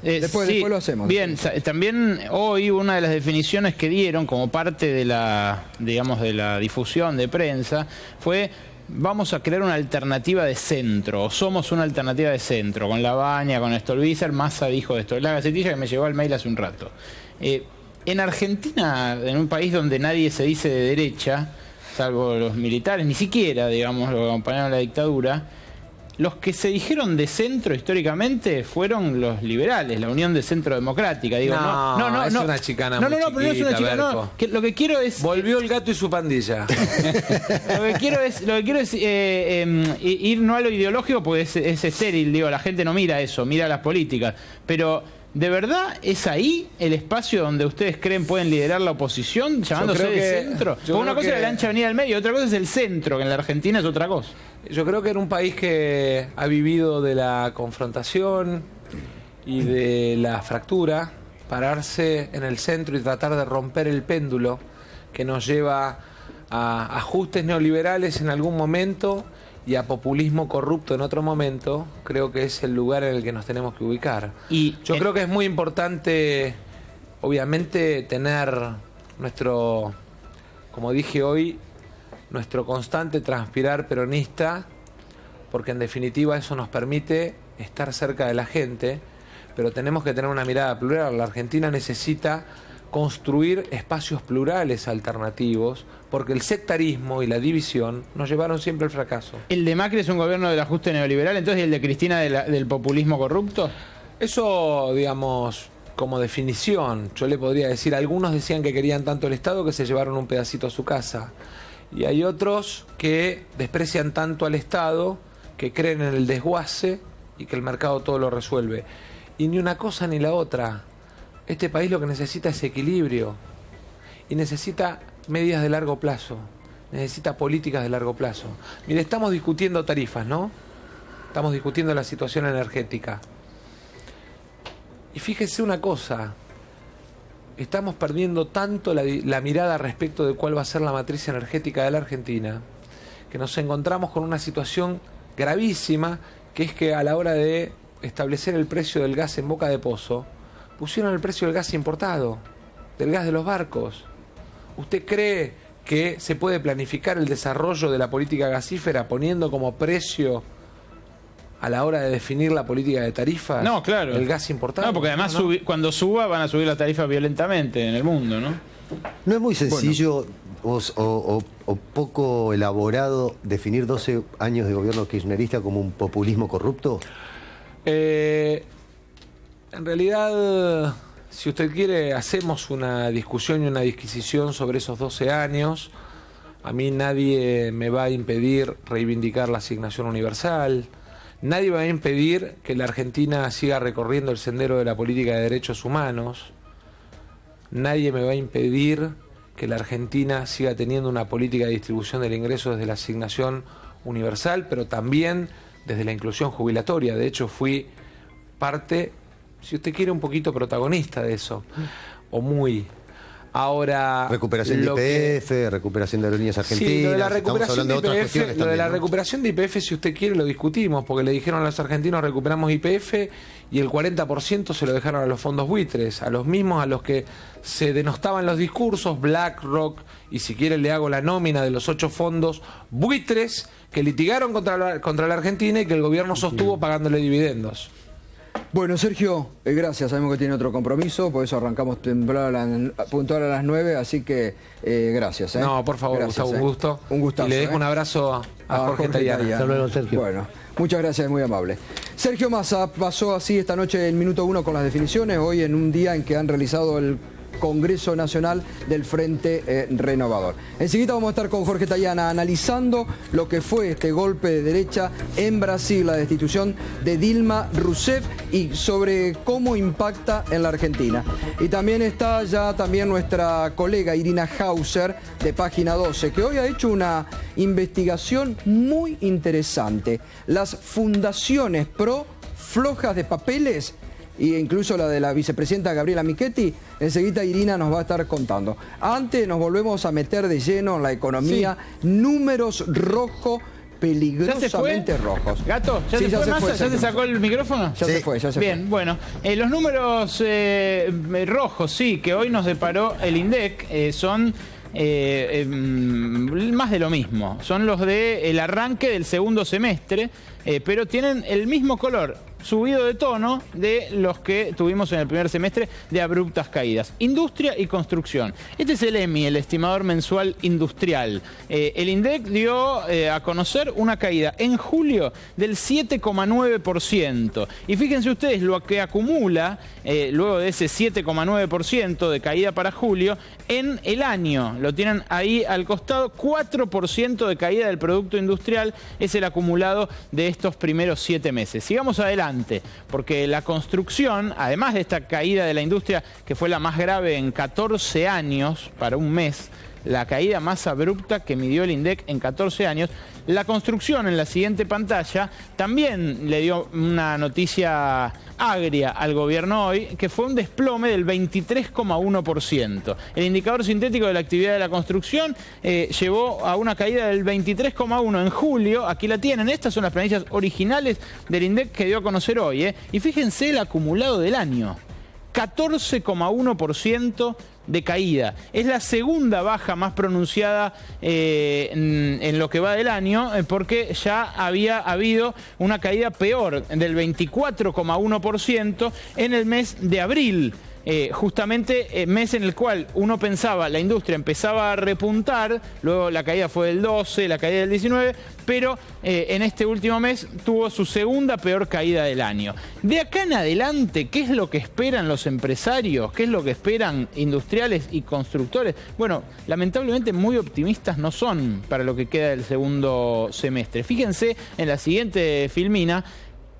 después lo hacemos. Bien, también hoy una de las definiciones que dieron como parte de la, digamos, de la difusión de prensa fue: vamos a crear una alternativa de centro, o somos una alternativa de centro, con La Baña, con Stolbizer. Massa dijo esto, la gacetilla que me llegó al mail hace un rato. En Argentina, en un país donde nadie se dice de derecha, salvo los militares, ni siquiera, digamos, los que acompañaron la dictadura, los que se dijeron de centro históricamente fueron los liberales, la Unión de Centro Democrática. Digo, no, es una chicana muy pero no es una chicana, Berco. Lo que quiero es... Volvió el gato y su pandilla. Lo que quiero es ir no a lo ideológico, porque es estéril, digo, la gente no mira eso, mira las políticas, pero... ¿De verdad es ahí el espacio donde ustedes creen pueden liderar la oposición, llamándose de centro? Porque una cosa es la ancha avenida del medio, otra cosa es el centro, que en la Argentina es otra cosa. Yo creo que en un país que ha vivido de la confrontación y de la fractura, pararse en el centro y tratar de romper el péndulo que nos lleva a ajustes neoliberales en algún momento y a populismo corrupto en otro momento, creo que es el lugar en el que nos tenemos que ubicar. Y yo creo que es muy importante, obviamente, tener nuestro, como dije hoy, nuestro constante transpirar peronista, porque en definitiva eso nos permite estar cerca de la gente, pero tenemos que tener una mirada plural. La Argentina necesita construir espacios plurales alternativos, porque el sectarismo y la división nos llevaron siempre al fracaso. ¿El de Macri es un gobierno del ajuste neoliberal, entonces, y el de Cristina del populismo corrupto? Eso, digamos, como definición, yo le podría decir, algunos decían que querían tanto el Estado que se llevaron un pedacito a su casa, y hay otros que desprecian tanto al Estado, que creen en el desguace y que el mercado todo lo resuelve. Y ni una cosa ni la otra. Este país lo que necesita es equilibrio y necesita medidas de largo plazo, necesita políticas de largo plazo. Mire, estamos discutiendo tarifas, ¿no? Estamos discutiendo la situación energética. Y fíjese una cosa, estamos perdiendo tanto la mirada respecto de cuál va a ser la matriz energética de la Argentina, que nos encontramos con una situación gravísima, que es que a la hora de establecer el precio del gas en boca de pozo, pusieron el precio del gas importado, del gas de los barcos. ¿Usted cree que se puede planificar el desarrollo de la política gasífera poniendo como precio a la hora de definir la política de tarifas? No, claro. El gas importado. No, porque además ¿no? Cuando suba van a subir las tarifas violentamente en el mundo, ¿no? ¿No es muy sencillo o poco elaborado definir 12 años de gobierno kirchnerista como un populismo corrupto? En realidad, si usted quiere, hacemos una discusión y una disquisición sobre esos 12 años. A mí nadie me va a impedir reivindicar la asignación universal. Nadie va a impedir que la Argentina siga recorriendo el sendero de la política de derechos humanos. Nadie me va a impedir que la Argentina siga teniendo una política de distribución del ingreso desde la asignación universal, pero también desde la inclusión jubilatoria. De hecho, fui parte, si usted quiere, un poquito protagonista de eso, o muy. Ahora, recuperación de IPF, recuperación de aerolíneas argentinas. Sí, lo de la recuperación de IPF, lo de la recuperación de IPF, si usted quiere, lo discutimos, porque le dijeron a los argentinos recuperamos IPF y el 40% se lo dejaron a los fondos buitres, a los mismos a los que se denostaban los discursos, BlackRock, y si quiere le hago la nómina de los 8 fondos buitres que litigaron contra la Argentina y que el gobierno sostuvo pagándole dividendos. Bueno, Sergio, gracias. Sabemos que tiene otro compromiso, por eso arrancamos puntual a las 9, así que gracias. No, por favor, gracias, Gustavo, un gusto. Un gustazo. Y le dejo un abrazo a Jorge Tayana. Hasta luego, Sergio. Bueno, muchas gracias, muy amable. Sergio Massa pasó así esta noche el minuto 1 con las definiciones, hoy en un día en que han realizado el Congreso Nacional del Frente Renovador. Enseguida vamos a estar con Jorge Tayana analizando lo que fue este golpe de derecha en Brasil, la destitución de Dilma Rousseff y sobre cómo impacta en la Argentina. Y también está ya nuestra colega Irina Hauser de Página 12, que hoy ha hecho una investigación muy interesante. Las fundaciones pro flojas de papeles, e incluso la de la vicepresidenta Gabriela Michetti, enseguida Irina nos va a estar contando. Antes nos volvemos a meter de lleno en la economía, sí. Números rojos, peligrosamente rojos. ¿Gato? ¿Ya se fue Massa? ¿Ya se sacó el micrófono? Ya se fue, ya se fue. Bien, bueno. Los números rojos, sí, que hoy nos deparó el INDEC, son más de lo mismo. Son los del arranque del segundo semestre, pero tienen el mismo color, subido de tono de los que tuvimos en el primer semestre de abruptas caídas. Industria y construcción. Este es el EMI, el estimador mensual industrial. El INDEC dio a conocer una caída en julio del 7,9%. Y fíjense ustedes lo que acumula luego de ese 7,9% de caída para julio en el año. Lo tienen ahí al costado. 4% de caída del producto industrial es el acumulado de estos primeros 7 meses. Sigamos adelante, porque la construcción, además de esta caída de la industria, que fue la más grave en 14 años para un mes, la caída más abrupta que midió el INDEC en 14 años, la construcción en la siguiente pantalla también le dio una noticia agria al gobierno hoy, que fue un desplome del 23,1%. El indicador sintético de la actividad de la construcción llevó a una caída del 23,1% en julio. Aquí la tienen, estas son las planillas originales del INDEC que dio a conocer hoy. Y fíjense el acumulado del año. 14,1% de caída. Es la segunda baja más pronunciada en lo que va del año, porque ya había habido una caída peor del 24,1% en el mes de abril. Justamente mes en el cual uno pensaba, la industria empezaba a repuntar, luego la caída fue del 12, la caída del 19, pero en este último mes tuvo su segunda peor caída del año. De acá en adelante, ¿qué es lo que esperan los empresarios? ¿Qué es lo que esperan industriales y constructores? Bueno, lamentablemente muy optimistas no son para lo que queda del segundo semestre. Fíjense en la siguiente filmina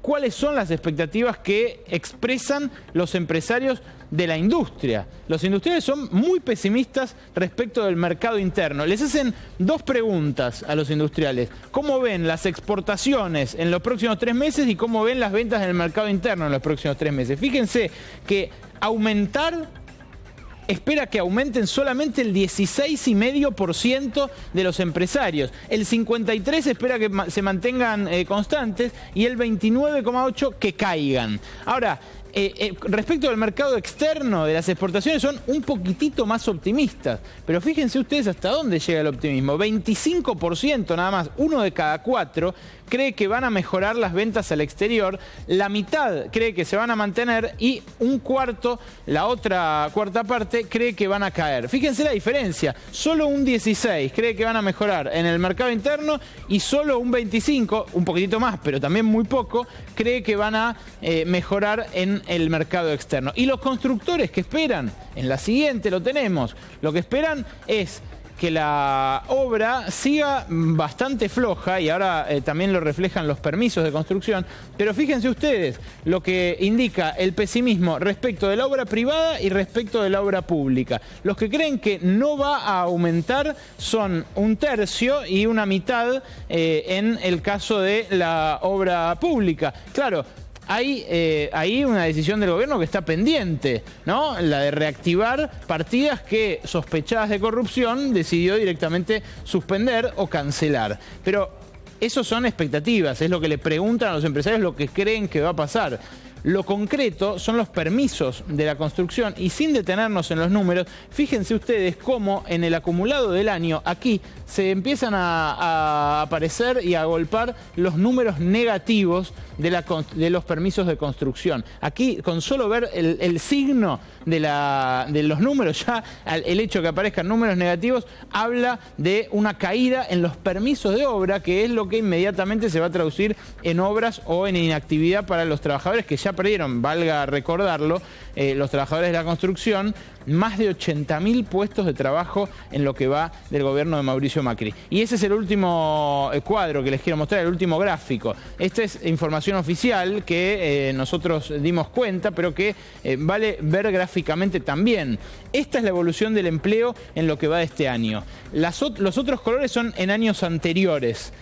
cuáles son las expectativas que expresan los empresarios de la industria. Los industriales son muy pesimistas respecto del mercado interno. Les hacen dos preguntas a los industriales. ¿Cómo ven las exportaciones en los próximos 3 meses y cómo ven las ventas en el mercado interno en los próximos 3 meses? Fíjense que espera que aumenten solamente el 16,5% de los empresarios. El 53% espera que se mantengan constantes y el 29,8% que caigan. Ahora, respecto al mercado externo de las exportaciones son un poquitito más optimistas, pero fíjense ustedes hasta dónde llega el optimismo. 25% nada más, 1 de cada 4 cree que van a mejorar las ventas al exterior, la mitad cree que se van a mantener y un cuarto, la otra cuarta parte, cree que van a caer. Fíjense la diferencia, solo un 16% cree que van a mejorar en el mercado interno y solo un 25%, un poquitito más, pero también muy poco, cree que van a mejorar en el mercado externo. Y los constructores que esperan, en la siguiente lo tenemos, lo que esperan es que la obra siga bastante floja, y ahora también lo reflejan los permisos de construcción, pero fíjense ustedes lo que indica el pesimismo respecto de la obra privada y respecto de la obra pública. Los que creen que no va a aumentar son un tercio y una mitad en el caso de la obra pública. Claro, hay una decisión del gobierno que está pendiente, ¿no? La de reactivar partidas que, sospechadas de corrupción, decidió directamente suspender o cancelar. Pero eso son expectativas, es lo que le preguntan a los empresarios, lo que creen que va a pasar. Lo concreto son los permisos de la construcción, y sin detenernos en los números, fíjense ustedes cómo en el acumulado del año aquí se empiezan a aparecer y a golpar los números negativos de los permisos de construcción. Aquí, con solo ver el signo de los números, ya el hecho que aparezcan números negativos habla de una caída en los permisos de obra, que es lo que inmediatamente se va a traducir en obras o en inactividad para los trabajadores que ya perdieron, valga recordarlo, los trabajadores de la construcción, más de 80.000 puestos de trabajo en lo que va del gobierno de Mauricio Macri. Y ese es el último cuadro que les quiero mostrar, el último gráfico. Esta es información oficial que nosotros dimos cuenta, pero que vale ver gráficamente también. Esta es la evolución del empleo en lo que va de este año. Los otros colores son en años anteriores,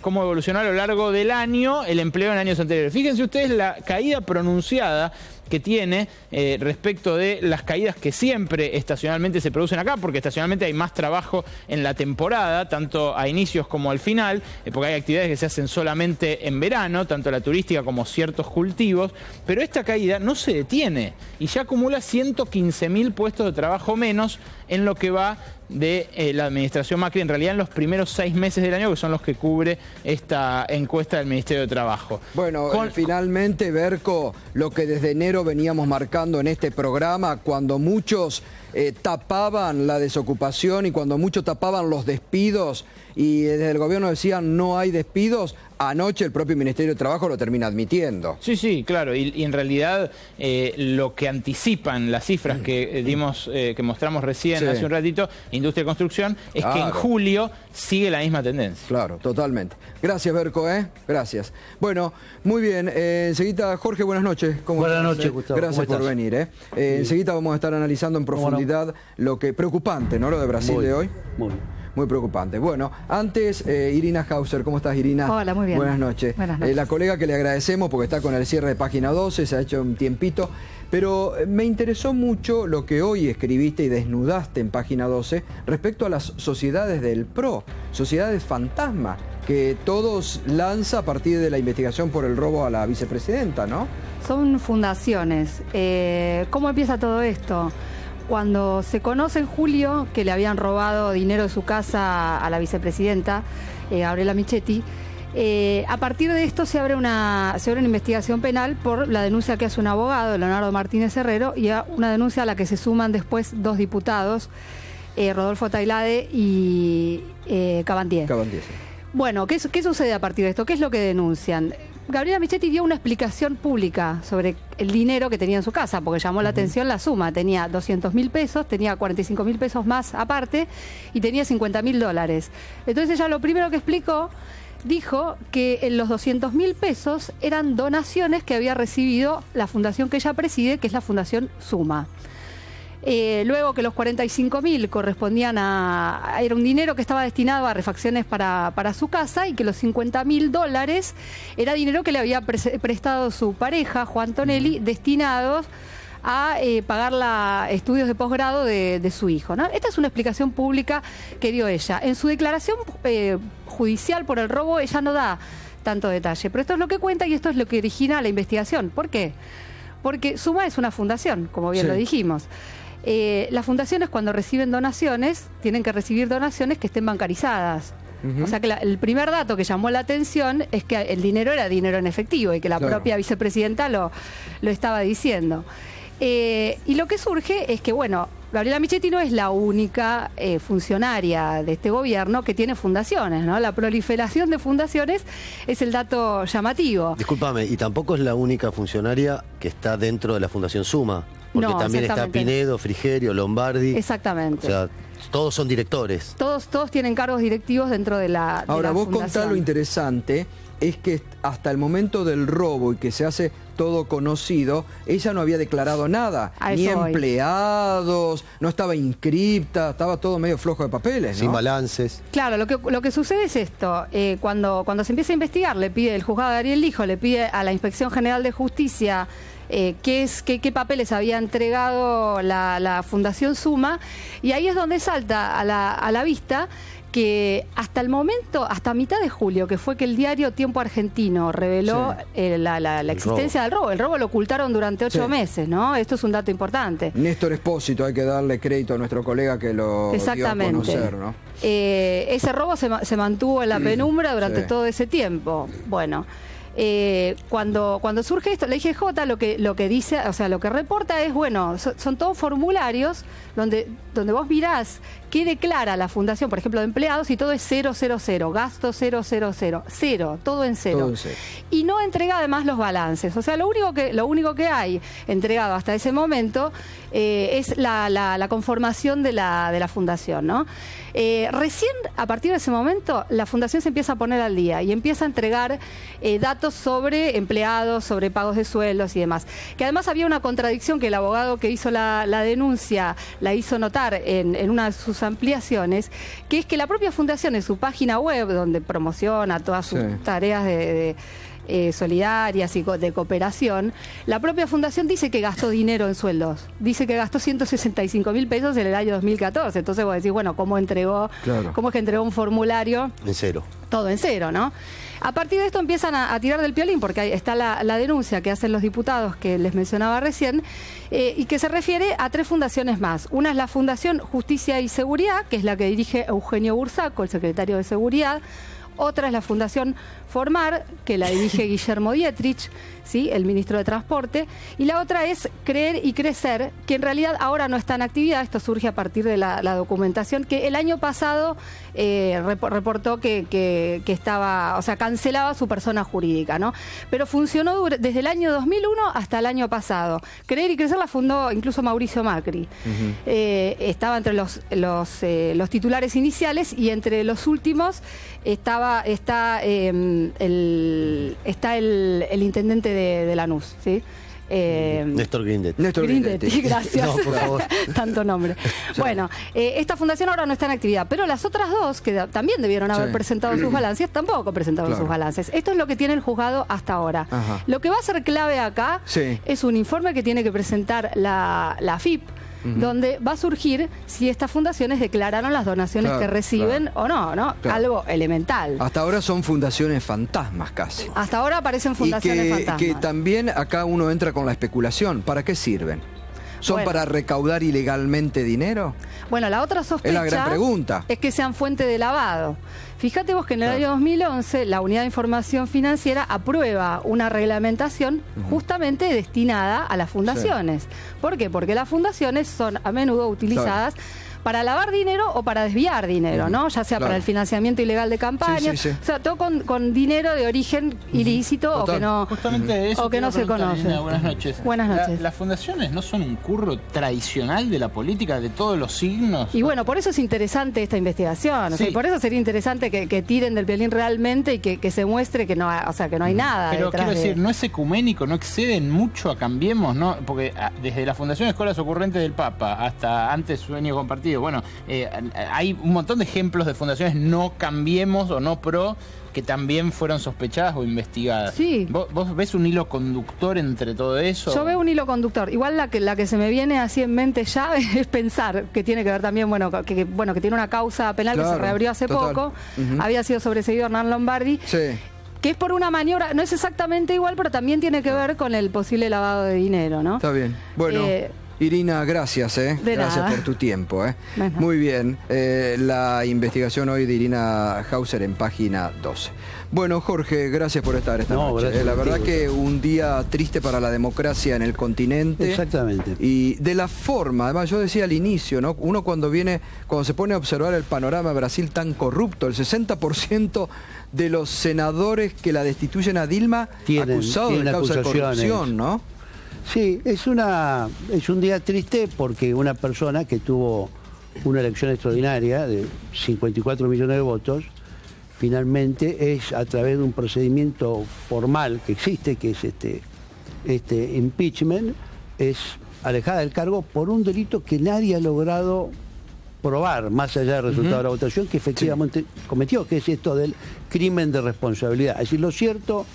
cómo evolucionó a lo largo del año el empleo en años anteriores. Fíjense ustedes la caída pronunciada que tiene respecto de las caídas que siempre estacionalmente se producen acá, porque estacionalmente hay más trabajo en la temporada, tanto a inicios como al final, porque hay actividades que se hacen solamente en verano, tanto la turística como ciertos cultivos, pero esta caída no se detiene y ya acumula 115.000 puestos de trabajo menos en lo que va de la administración Macri, en realidad en los primeros 6 meses del año, que son los que cubre esta encuesta del Ministerio de Trabajo. Bueno, finalmente, Berco, lo que desde enero veníamos marcando en este programa, cuando muchos tapaban la desocupación y cuando muchos tapaban los despidos y desde el gobierno decían no hay despidos, anoche el propio Ministerio de Trabajo lo termina admitiendo. Sí, claro, y en realidad lo que anticipan las cifras que que mostramos recién hace un ratito, Industria y Construcción, es que en julio sigue la misma tendencia. Claro, totalmente. Gracias, Berco, Gracias. Bueno, muy bien. Enseguida, Jorge, buenas noches. Buenas noches, Gustavo. Gracias por venir, Enseguida vamos a estar analizando en profundidad lo que... Preocupante, ¿no? Lo de Brasil de hoy. Muy bien. Muy preocupante. Bueno, antes, Irina Hauser, ¿cómo estás, Irina? Hola, muy bien. Buenas noches. Buenas noches. La colega que le agradecemos porque está con el cierre de Página 12, se ha hecho un tiempito, pero me interesó mucho lo que hoy escribiste y desnudaste en Página 12 respecto a las sociedades del PRO, sociedades fantasma, que todos lanza a partir de la investigación por el robo a la vicepresidenta, ¿no? Son fundaciones. ¿Cómo empieza todo esto? cuando se conoce en julio que le habían robado dinero de su casa a la vicepresidenta, Gabriela Michetti, a partir de esto se abre una investigación penal por la denuncia que hace un abogado, Leonardo Martínez Herrero, y a una denuncia a la que se suman después 2 diputados, Rodolfo Tailade y Cabandier. Cabandier, sí. Bueno, ¿qué sucede a partir de esto? ¿Qué es lo que denuncian? Gabriela Michetti dio una explicación pública sobre el dinero que tenía en su casa, porque llamó la atención la suma. Tenía 200.000 pesos, tenía 45.000 pesos más aparte y tenía $50.000. Entonces ella lo primero que explicó, dijo que en los 200.000 pesos eran donaciones que había recibido la fundación que ella preside, que es la Fundación Suma. Luego que los 45.000 correspondían era un dinero que estaba destinado a refacciones para su casa, y que los $50.000 era dinero que le había prestado su pareja, Juan Tonelli, destinados a pagar estudios de posgrado de su hijo, ¿no? Esta es una explicación pública que dio ella. En su declaración judicial por el robo ella no da tanto detalle, pero esto es lo que cuenta y esto es lo que origina la investigación. ¿Por qué? Porque Suma es una fundación, como bien lo dijimos. Las fundaciones, cuando reciben donaciones, tienen que recibir donaciones que estén bancarizadas. O sea que el primer dato que llamó la atención es que el dinero era dinero en efectivo y que la propia vicepresidenta lo estaba diciendo. Y lo que surge es que, bueno, Gabriela Michetti no es la única funcionaria de este gobierno que tiene fundaciones, ¿no? La proliferación de fundaciones es el dato llamativo. Discúlpame, y tampoco es la única funcionaria que está dentro de la Fundación Suma. Porque también está Pinedo, Frigerio, Lombardi. Exactamente. O sea, todos son directores. Todos tienen cargos directivos dentro de la Ahora, vos fundación. contás lo interesante, es que hasta el momento del robo y que se hace todo conocido, ella no había declarado nada. Ni empleados, no estaba inscripta, estaba todo medio flojo de papeles, ¿no? Sin balances. Claro, lo que sucede es esto. Cuando se empieza a investigar, el juzgado de Ariel Lijo le pide a la Inspección General de Justicia qué papeles había entregado la Fundación Suma, y ahí es donde salta a la vista que hasta el momento, hasta mitad de julio, que fue que el diario Tiempo Argentino reveló la existencia del robo. El robo lo ocultaron durante 8 meses, ¿no? Esto es un dato importante. Néstor Espósito, hay que darle crédito a nuestro colega que lo dio a conocer, ¿no? Ese robo se mantuvo en la penumbra durante todo ese tiempo. Bueno, cuando surge esto, la IGJ lo que dice, o sea, lo que reporta es, bueno, son todos formularios donde vos mirás qué declara la fundación, por ejemplo, de empleados, y todo es 000, gasto 000, cero, todo en cero. Y no entrega además los balances. O sea, lo único que hay entregado hasta ese momento es la conformación de la fundación, ¿no? Recién, a partir de ese momento, la fundación se empieza a poner al día y empieza a entregar datos sobre empleados, sobre pagos de sueldos y demás. Que además había una contradicción que el abogado que hizo la denuncia la hizo notar en una de sus ampliaciones, que es que la propia fundación, en su página web, donde promociona todas sus tareas de solidarias y de cooperación, la propia fundación dice que gastó dinero en sueldos. Dice que gastó 165.000 pesos en el año 2014. Entonces vos decís, bueno, ¿cómo es que entregó un formulario? En cero. Todo en cero, ¿no? A partir de esto empiezan a tirar del piolín, porque ahí está la denuncia que hacen los diputados que les mencionaba recién, y que se refiere a 3 fundaciones más. Una es la Fundación Justicia y Seguridad, que es la que dirige Eugenio Bursaco, el secretario de Seguridad. Otra es la Fundación Formar, que la dirige Guillermo Dietrich, ¿sí?, el ministro de Transporte. Y la otra es Creer y Crecer, que en realidad ahora no está en actividad. Esto surge a partir de la documentación que el año pasado reportó que estaba, o sea, cancelaba su persona jurídica, ¿no? Pero funcionó desde el año 2001 hasta el año pasado. Creer y Crecer la fundó incluso Mauricio Macri. Estaba entre los titulares iniciales, y entre los últimos está el intendente de Lanús, ¿sí? Néstor Grindetti. Néstor Grindetti, gracias. No, por favor. Tanto nombre. Bueno, esta fundación ahora no está en actividad, pero las otras dos, que también debieron haber presentado sus balances, tampoco presentaron sus balances. Esto es lo que tiene el juzgado hasta ahora. Lo que va a ser clave acá es un informe que tiene que presentar la AFIP, donde va a surgir si estas fundaciones declararon las donaciones que reciben o no, ¿no? Algo elemental. Hasta ahora son fundaciones fantasmas casi. Hasta ahora aparecen fundaciones fantasmas. Que también acá uno entra con la especulación. ¿Para qué sirven? ¿Son para recaudar ilegalmente dinero? Bueno, la otra sospecha es la gran pregunta. Es que sean fuente de lavado. Fíjate vos que en el año 2011 la Unidad de Información Financiera aprueba una reglamentación justamente destinada a las fundaciones. ¿Por qué? Porque las fundaciones son a menudo utilizadas para lavar dinero o para desviar dinero, ¿no? Ya sea para el financiamiento ilegal de campañas, o sea, todo con dinero de origen ilícito o que no, eso o que no se conoce. Lina, buenas noches. Buenas noches. ¿Las fundaciones no son un curro tradicional de la política de todos los signos? Y bueno, por eso es interesante esta investigación. O sea, por eso sería interesante que tiren del violín realmente y que se muestre que no, o sea, que no hay nada. Pero detrás quiero decir, no es ecuménico, no exceden mucho a Cambiemos, ¿no? Porque desde la Fundación Escuelas Ocurrentes del Papa hasta antes Sueño Compartido, bueno, hay un montón de ejemplos de fundaciones no Cambiemos o no pro que también fueron sospechadas o investigadas. Sí. ¿Vos ves un hilo conductor entre todo eso? Yo veo un hilo conductor. Igual la que se me viene así en mente ya es pensar que tiene que ver también, que tiene una causa penal que se reabrió hace poco. Había sido sobreseído Hernán Lombardi. Sí. Que es por una maniobra, no es exactamente igual, pero también tiene que ver con el posible lavado de dinero, ¿no? Está bien. Bueno. Irina, gracias, gracias por tu tiempo. Muy bien, la investigación hoy de Irina Hauser en página 12. Bueno, Jorge, gracias por estar esta noche. La verdad que un día triste para la democracia en el continente. Exactamente. Y de la forma, además yo decía al inicio, ¿no? Uno cuando se pone a observar el panorama de Brasil tan corrupto, el 60% de los senadores que la destituyen a Dilma acusados de causa de corrupción, ¿no? Sí, es un día triste porque una persona que tuvo una elección extraordinaria de 54 millones de votos, finalmente es a través de un procedimiento formal que existe, que es este impeachment, es alejada del cargo por un delito que nadie ha logrado probar, más allá del resultado de la votación, que efectivamente cometió, que es esto del crimen de responsabilidad. Es decir, lo cierto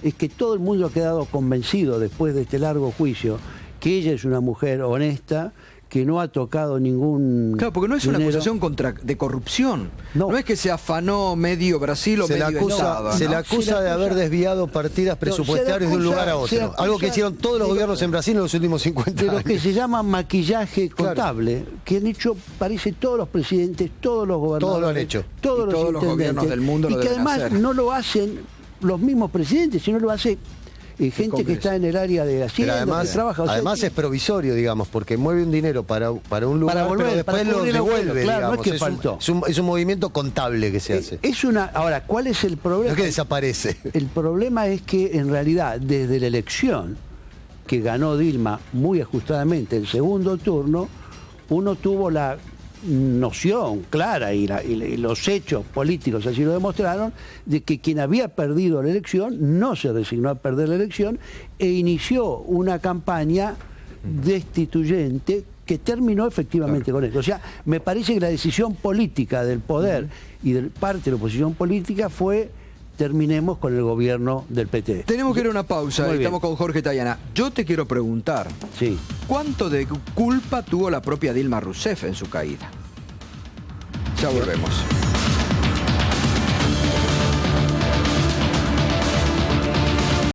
es que todo el mundo ha quedado convencido después de este largo juicio que ella es una mujer honesta, que no ha tocado ningún... Claro, porque no es una acusación de corrupción. No es que se afanó medio Brasil o medio Estado. Se le acusa de haber desviado partidas presupuestarias de un lugar a otro. Algo que hicieron todos los gobiernos en Brasil en los últimos 50 años. De lo que se llama maquillaje contable, que han hecho, parece, todos los presidentes, todos los gobernadores. Todos lo han hecho. Todos los gobiernos del mundo lo deben hacer. Y que además no lo hacen los mismos presidentes, sino lo hace gente que está en el área de Hacienda, además, que trabaja. Además es provisorio, digamos, porque mueve un dinero para un lugar, pero después lo devuelve, claro, digamos. No es que faltó. Es un movimiento contable que se hace. Ahora, ¿cuál es el problema? No es que desaparece. El problema es que, en realidad, desde la elección que ganó Dilma muy ajustadamente el segundo turno, uno tuvo la noción clara y los hechos políticos así lo demostraron, de que quien había perdido la elección no se resignó a perder la elección e inició una campaña destituyente que terminó efectivamente con esto. O sea, me parece que la decisión política del poder y de parte de la oposición política fue: terminemos con el gobierno del PT. Tenemos que ir a una pausa, estamos con Jorge Tayana. Yo te quiero preguntar, ¿cuánto de culpa tuvo la propia Dilma Rousseff en su caída? Ya volvemos.